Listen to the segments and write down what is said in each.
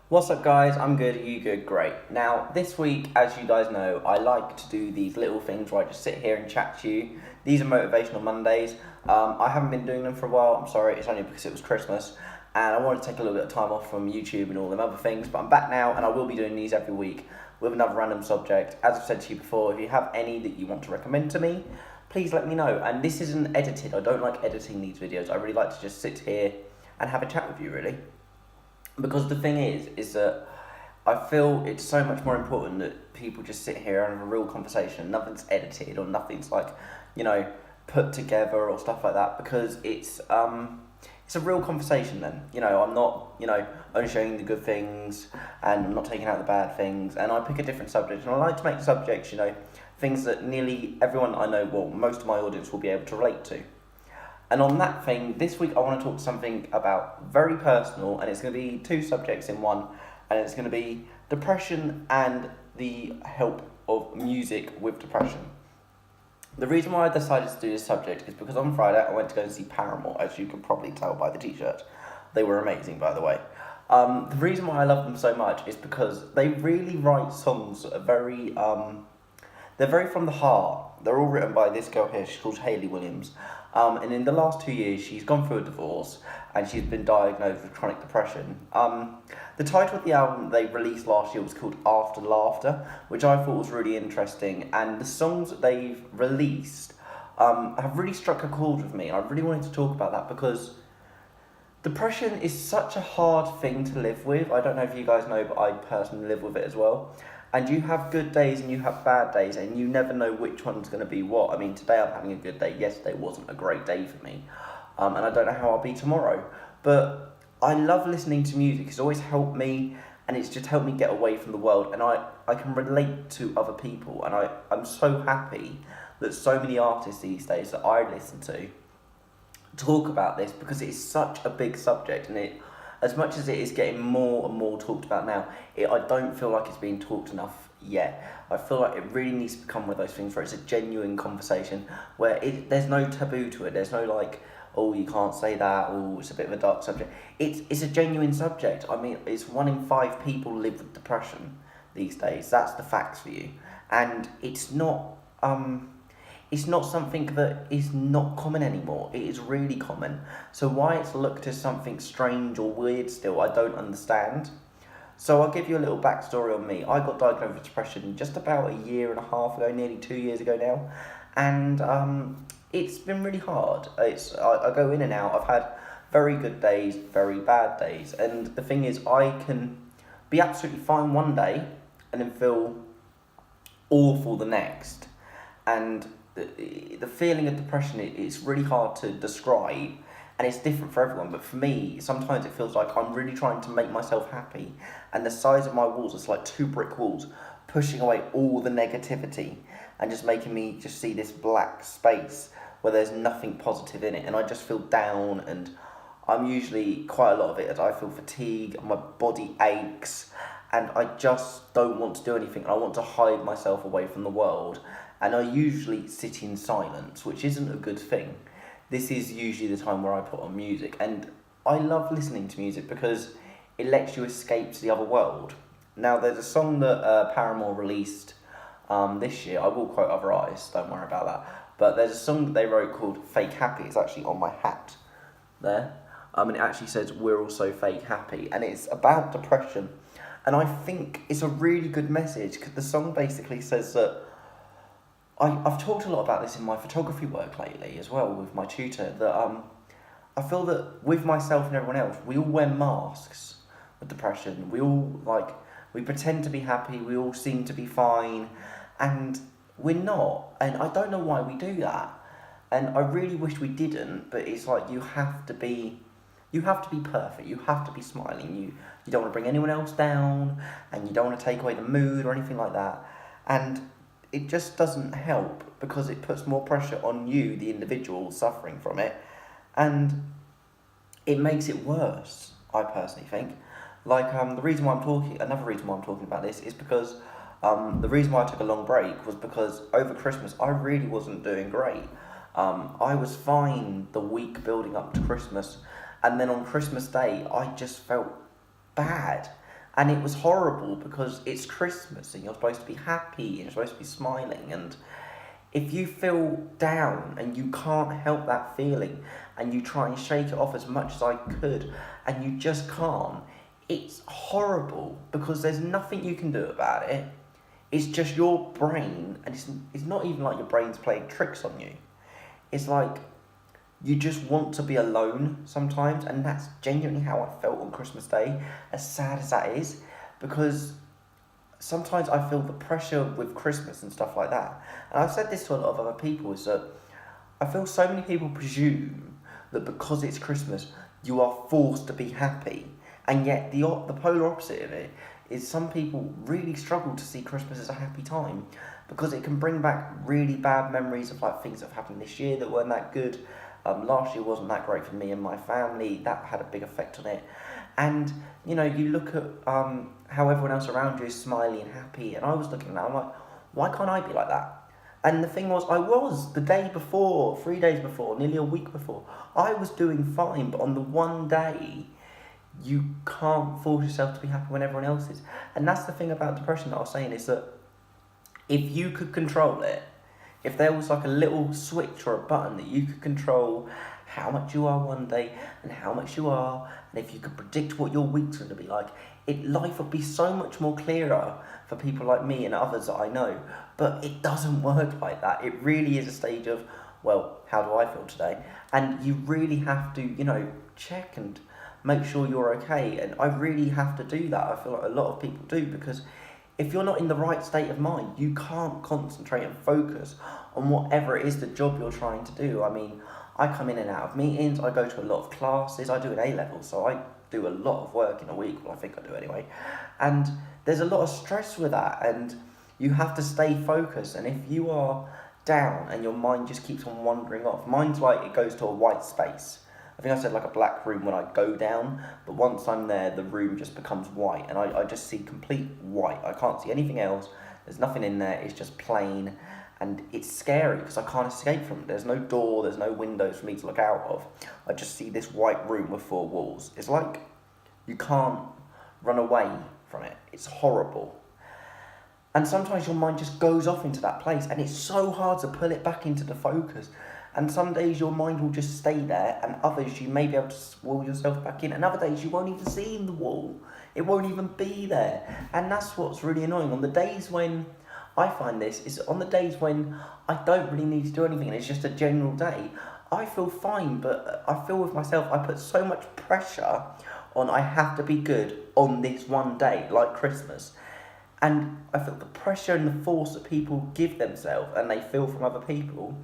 What's up, guys? I'm good. Are you good? Great. Now, this week, as you guys know, I like to do these little things where I just sit here and chat to you. These are motivational Mondays. I haven't been doing them for a while. I'm sorry, it's only because it was Christmas, and I wanted to take a little bit of time off from YouTube and all them other things. But I'm back now, and I will be doing these every week with another random subject. As I've said to you before, if you have any that you want to recommend to me, please let me know. And this isn't edited. I don't like editing these videos. I really like to just sit here and have a chat with you, really. Because the thing is that I feel it's so much more important that people just sit here and have a real conversation. Nothing's edited or nothing's put together or stuff like that, because it's a real conversation then. I'm not, only showing the good things and I'm not taking out the bad things, and I pick a different subject, and I like to make the subjects, things that nearly everyone I know, well, most of my audience will be able to relate to. And on that thing, this week I want to talk something about very personal, and it's going to be two subjects in one, and it's going to be depression and the help of music with depression. The reason why I decided to do this subject is because on Friday I went to go and see Paramore, as you can probably tell by the t-shirt. They were amazing, by the way. The reason why I love them so much is because they really write songs that are they're very from the heart. They're all written by this girl here. She's called Hayley Williams. And in the last 2 years, she's gone through a divorce and she's been diagnosed with chronic depression. The title of the album they released last year was called After Laughter, which I thought was really interesting. And the songs that they've released have really struck a chord with me. And I really wanted to talk about that because depression is such a hard thing to live with. I don't know if you guys know, but I personally live with it as well. And you have good days and you have bad days, and you never know which one's going to be what. I mean, today I'm having a good day. Yesterday wasn't a great day for me. And I don't know how I'll be tomorrow. But I love listening to music. It's always helped me, and it's just helped me get away from the world. And I can relate to other people. And I'm so happy that so many artists these days that I listen to talk about this, because it is such a big subject, and as much as it is getting more and more talked about now, I don't feel like it's being talked enough yet. I feel like it really needs to become one of those things where it's a genuine conversation, where there's no taboo to it. There's no oh, you can't say that, or it's a bit of a dark subject. It's a genuine subject. I mean, it's 1 in 5 people live with depression these days. That's the facts for you. And it's not something that is not common anymore. It is really common. So why it's looked as something strange or weird still, I don't understand. So I'll give you a little backstory on me. I got diagnosed with depression just about 1.5 years ago, nearly 2 years ago now. And it's been really hard. I go in and out. I've had very good days, very bad days. And the thing is, I can be absolutely fine one day and then feel awful the next. And the feeling of depression, it's really hard to describe, and it's different for everyone. But for me, sometimes it feels like I'm really trying to make myself happy, and the size of my walls is like 2 brick walls, pushing away all the negativity and just making me just see this black space where there's nothing positive in it, and I just feel down. And I'm usually quite a lot of it as I feel fatigue, and my body aches, and I just don't want to do anything. I want to hide myself away from the world. And I usually sit in silence, which isn't a good thing. This is usually the time where I put on music. And I love listening to music because it lets you escape to the other world. Now, there's a song that Paramore released this year. I will quote other artists, don't worry about that. But there's a song that they wrote called Fake Happy. It's actually on my hat there. And it actually says, "We're all so fake happy." And it's about depression. And I think it's a really good message, because the song basically says that I've talked a lot about this in my photography work lately as well with my tutor, that I feel that with myself and everyone else, we all wear masks with depression. We all we pretend to be happy, we all seem to be fine, and we're not. And I don't know why we do that. And I really wish we didn't, but it's like you have to be perfect, you have to be smiling, you don't want to bring anyone else down, and you don't want to take away the mood or anything like that. And it just doesn't help, because it puts more pressure on you, the individual suffering from it, and it makes it worse, I personally think. Another reason why I'm talking about this is because the reason why I took a long break was because over Christmas I really wasn't doing great. I was fine the week building up to Christmas, and then on Christmas Day I just felt bad. And it was horrible because it's Christmas and you're supposed to be happy and you're supposed to be smiling. And if you feel down and you can't help that feeling and you try and shake it off as much as I could and you just can't, it's horrible because there's nothing you can do about it. It's just your brain, and it's not even like your brain's playing tricks on you. It's like you just want to be alone sometimes, and that's genuinely how I felt on Christmas Day, as sad as that is, because sometimes I feel the pressure with Christmas and stuff like that. And I've said this to a lot of other people, is that I feel so many people presume that because it's Christmas, you are forced to be happy. And yet the polar opposite of it is some people really struggle to see Christmas as a happy time because it can bring back really bad memories of like things that have happened this year that weren't that good. Last year wasn't that great for me and my family. That had a big effect on it. And, you know, you look at how everyone else around you is smiley and happy. And I was looking at that, I'm like, why can't I be like that? And the thing was, I was the day before, 3 days before, nearly a week before. I was doing fine, but on the one day, you can't force yourself to be happy when everyone else is. And that's the thing about depression that I was saying, is that if you could control it, if there was like a little switch or a button that you could control how much you are one day and how much you are, and if you could predict what your week's going to be like, life would be so much more clearer for people like me and others that I know. But it doesn't work like that. It really is a stage of, well, how do I feel today? And you really have to, you know, check and make sure you're okay. And I really have to do that. I feel like a lot of people do, because if you're not in the right state of mind, you can't concentrate and focus on whatever it is the job you're trying to do. I mean, I come in and out of meetings, I go to a lot of classes, I do an A-level, so I do a lot of work in a week, well I think I do anyway, and there's a lot of stress with that, and you have to stay focused. And if you are down and your mind just keeps on wandering off, mine's like it goes to a white space. I think I said like a black room when I go down, but once I'm there, the room just becomes white, and I just see complete white. I can't see anything else. There's nothing in there. It's just plain, and it's scary because I can't escape from it. There's no door, there's no windows for me to look out of. I just see this white room with 4 walls. It's like you can't run away from it. It's horrible. And sometimes your mind just goes off into that place, and it's so hard to pull it back into the focus. And some days your mind will just stay there, and others you may be able to wall yourself back in, and other days you won't even see the wall. It won't even be there. And that's what's really annoying. On the days when I find this, is on the days when I don't really need to do anything and it's just a general day, I feel fine, but I feel with myself, I put so much pressure on I have to be good on this one day, like Christmas. And I feel the pressure and the force that people give themselves and they feel from other people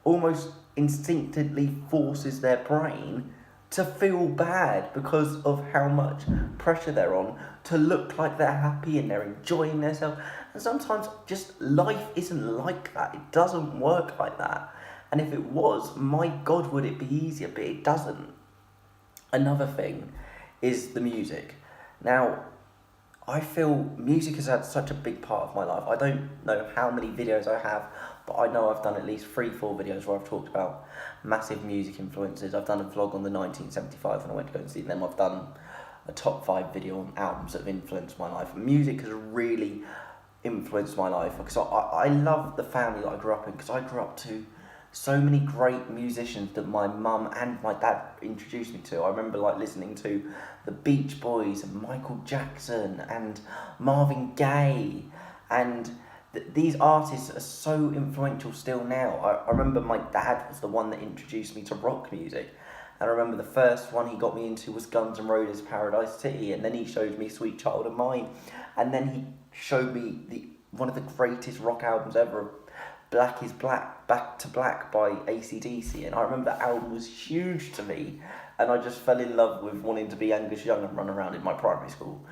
almost instinctively forces their brain to feel bad because of how much pressure they're on to look like they're happy and they're enjoying themselves. And sometimes just life isn't like that. It doesn't work like that. And if it was, my God, would it be easier? But it doesn't. Another thing is the music. Now, I feel music has had such a big part of my life. I don't know how many videos I have, but I know I've done at least 3-4 videos where I've talked about massive music influences. I've done a vlog on the 1975 when I went to go and see them. I've done a top 5 video on albums that have influenced my life. Music has really influenced my life because I love the family that I grew up in, because I grew up to so many great musicians that my mum and my dad introduced me to. I remember like listening to the Beach Boys and Michael Jackson and Marvin Gaye, and these artists are so influential still now. I remember my dad was the one that introduced me to rock music, and I remember the first one he got me into was Guns N' Roses' Paradise City, and then he showed me Sweet Child of Mine, and then he showed me one of the greatest rock albums ever, Black is Black, Back to Black by AC/DC, and I remember that album was huge to me, and I just fell in love with wanting to be Angus Young and run around in my primary school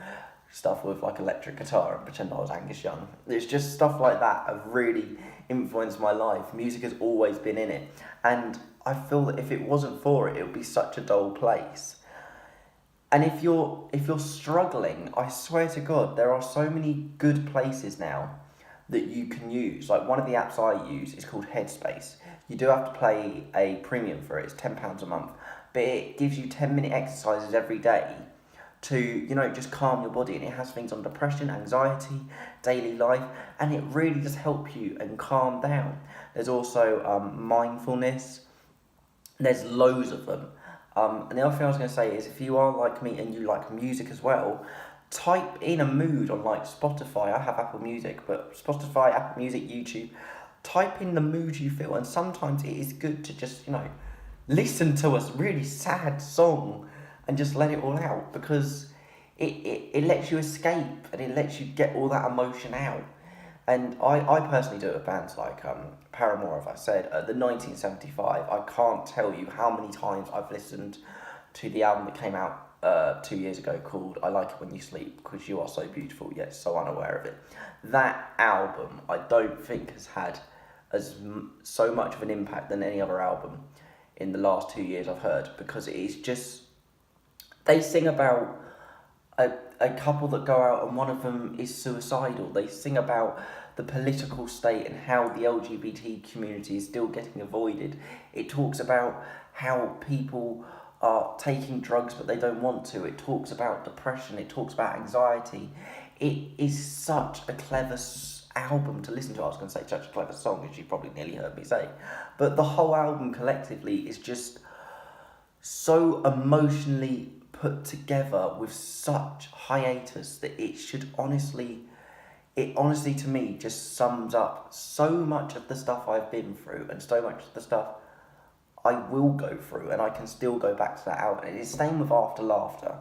stuff with like electric guitar and pretend I was Angus Young. It's just stuff like that have really influenced my life. Music has always been in it, and I feel that if it wasn't for it, it would be such a dull place. And if you're struggling, I swear to God, there are so many good places now that you can use. Like one of the apps I use is called Headspace. You do have to pay a premium for it. It's £10 a month, but it gives you 10-minute exercises every day to, you know, just calm your body, and it has things on depression, anxiety, daily life, and it really does help you and calm down. There's also mindfulness. There's loads of them. And the other thing I was going to say is, if you are like me and you like music as well, type in a mood on like Spotify. I have Apple Music, but Spotify, Apple Music, YouTube. Type in the mood you feel, and sometimes it is good to just, you know, listen to a really sad song and just let it all out, because it lets you escape and it lets you get all that emotion out. And I personally do it with bands like Paramore, as I said, the 1975. I can't tell you how many times I've listened to the album that came out 2 years ago called I Like It When You Sleep, because you are so beautiful yet so unaware of it. That album I don't think has had so much of an impact than any other album in the last 2 years I've heard, because it is just, they sing about a couple that go out and one of them is suicidal. They sing about the political state and how the LGBT community is still getting avoided. It talks about how people are taking drugs but they don't want to. It talks about depression. It talks about anxiety. It is such a clever album to listen to. I was going to say such a clever song, as you probably nearly heard me say. But the whole album collectively is just so emotionally put together with such hiatus that it honestly to me just sums up so much of the stuff I've been through and so much of the stuff I will go through, and I can still go back to that album. And it's the same with After Laughter,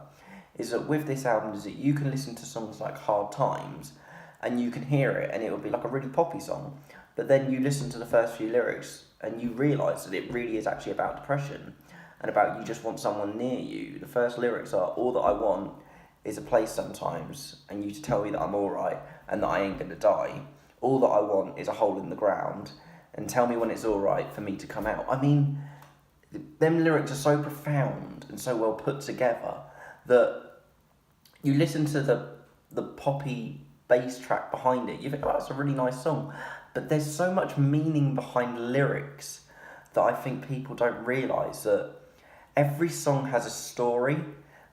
is that with this album is that you can listen to songs like Hard Times and you can hear it and it will be like a really poppy song, but then you listen to the first few lyrics and you realise that it really is actually about depression and about you just want someone near you. The first lyrics are, all that I want is a place sometimes and you to tell me that I'm alright and that I ain't gonna die. All that I want is a hole in the ground and tell me when it's alright for me to come out. I mean, them lyrics are so profound and so well put together that you listen to the poppy bass track behind it, you think, oh, that's a really nice song. But there's so much meaning behind lyrics that I think people don't realise, that every song has a story,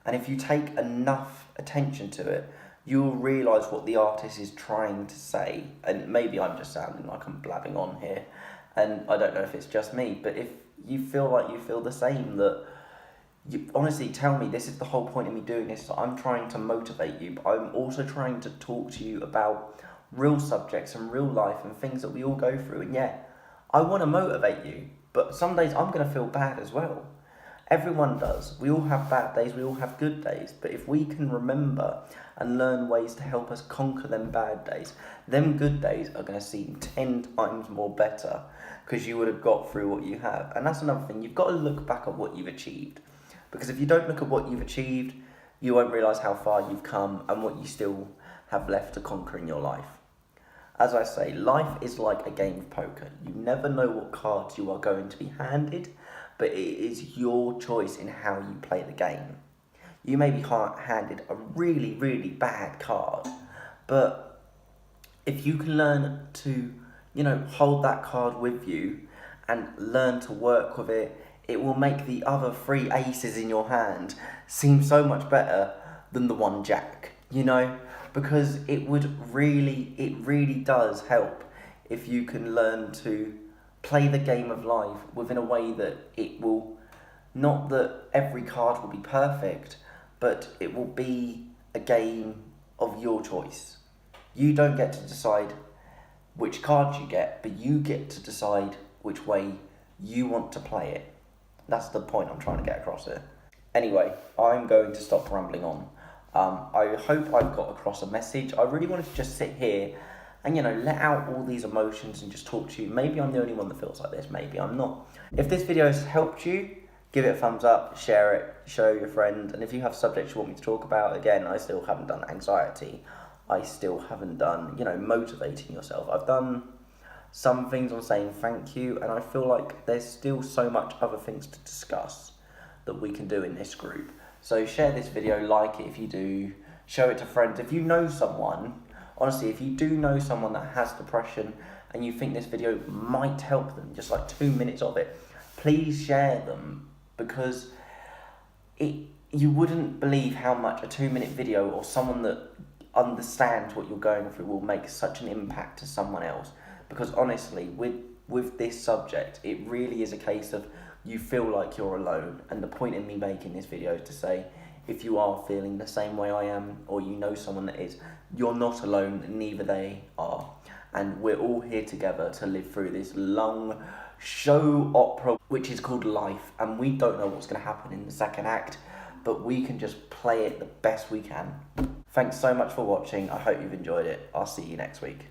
and if you take enough attention to it, you'll realise what the artist is trying to say. And maybe I'm just sounding like I'm blabbing on here, and I don't know if it's just me, but if you feel like you feel the same, that you honestly tell me, this is the whole point of me doing this. I'm trying to motivate you, but I'm also trying to talk to you about real subjects and real life and things that we all go through. And yeah, I want to motivate you, but some days I'm going to feel bad as well. Everyone does. We all have bad days, we all have good days, but if we can remember and learn ways to help us conquer them bad days, them good days are going to seem 10 times more better, because you would have got through what you have. And that's another thing, you've got to look back at what you've achieved, because if you don't look at what you've achieved, you won't realise how far you've come and what you still have left to conquer in your life. As I say, life is like a game of poker. You never know what cards you are going to be handed, but it is your choice in how you play the game. You may be handed a really, really bad card, but if you can learn to, hold that card with you and learn to work with it, it will make the other 3 aces in your hand seem so much better than the 1 jack, because it really does help if you can learn to play the game of life within a way that it will, not that every card will be perfect, but it will be a game of your choice. You don't get to decide which cards you get, but you get to decide which way you want to play it. That's the point I'm trying to get across here. Anyway, I'm going to stop rambling on. I hope I've got across a message. I really wanted to just sit here and, let out all these emotions and just talk to you. Maybe I'm the only one that feels like this, maybe I'm not. If this video has helped you, give it a thumbs up, share it, show your friend, and if you have subjects you want me to talk about, again, I still haven't done anxiety. I still haven't done, motivating yourself. I've done some things on saying thank you, and I feel like there's still so much other things to discuss that we can do in this group. So share this video, like it if you do, show it to friends. If you know someone, honestly, if you do know someone that has depression and you think this video might help them, just like 2 minutes of it, please share them, because you wouldn't believe how much a 2-minute video or someone that understands what you're going through will make such an impact to someone else. Because honestly, with this subject, it really is a case of you feel like you're alone. And the point in me making this video is to say, if you are feeling the same way I am, or you know someone that is, you're not alone, neither they are. And we're all here together to live through this long show opera, which is called life. And we don't know what's going to happen in the second act, but we can just play it the best we can. Thanks so much for watching. I hope you've enjoyed it. I'll see you next week.